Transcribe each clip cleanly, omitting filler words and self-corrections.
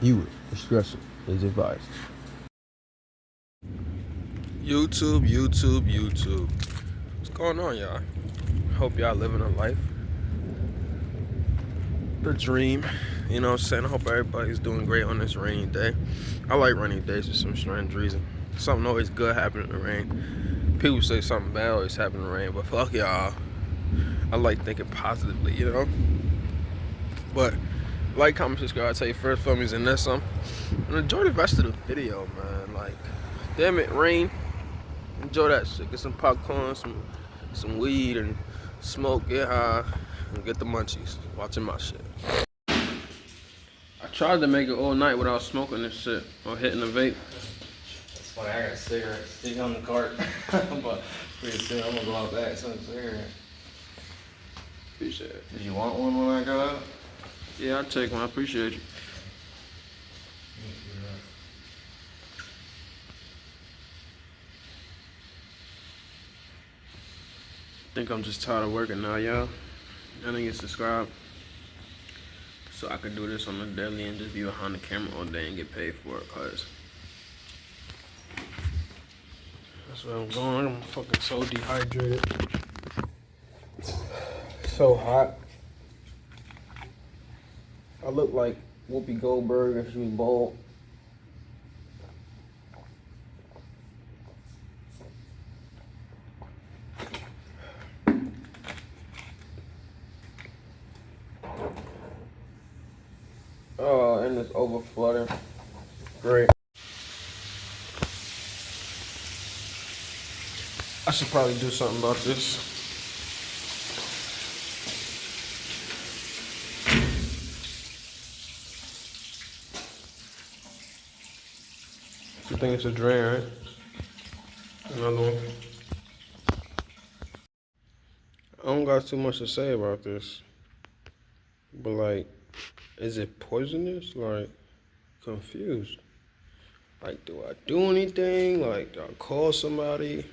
Viewer discretion is advised. YouTube. What's going on, y'all? Hope y'all living a life. The dream. You know what I'm saying? I hope everybody's doing great on this rainy day. I like rainy days for some strange reason. Something always good happens in the rain. People say something bad always happens in the rain, but fuck y'all. I like thinking positively, you know? But like, comment, subscribe, I tell you first for me and then some. And enjoy the rest of the video, man. Like, damn it, rain. Enjoy that shit. Get some popcorn, some weed, and smoke, get high, and get the munchies. Watching my shit. I tried to make it all night without smoking this shit or hitting the vape. It's funny, I got a cigarette stick on the cart, but pretty soon I'm gonna go out back some cigarette. Appreciate it. Did you want one when I go out? Yeah, I'll take one. I appreciate you. I think I'm just tired of working now, y'all. I need to subscribe so I can do this on the daily and just be behind the camera all day and get paid for it, cause that's where I'm going. I'm fucking so dehydrated. So hot. I look like Whoopi Goldberg if she was bald. Oh, and it's over flooding. Great. I should probably do something about this. You think it's a drain, right? Another one. I don't got too much to say about this. But like, is it poisonous? Like, confused. Like, do I do anything? Like, do I call somebody?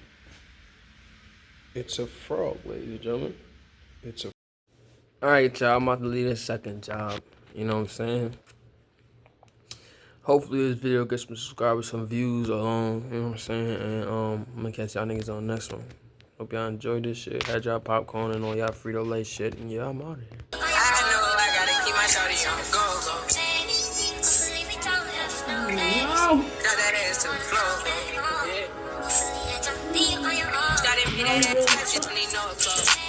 It's a frog, ladies and gentlemen. It's a. Alright, y'all, I'm about to leave this second job. You know what I'm saying? Hopefully this video gets some subscribers, some views along, you know what I'm saying? And I'm gonna catch y'all niggas on the next one. Hope y'all enjoyed this shit. Had y'all popcorn and all y'all Frito-Lay shit. And yeah, I'm out of here. I know I gotta keep my shawty on the go. Got that ass to the floor. Yeah. Got it, that ass, I just need no applause.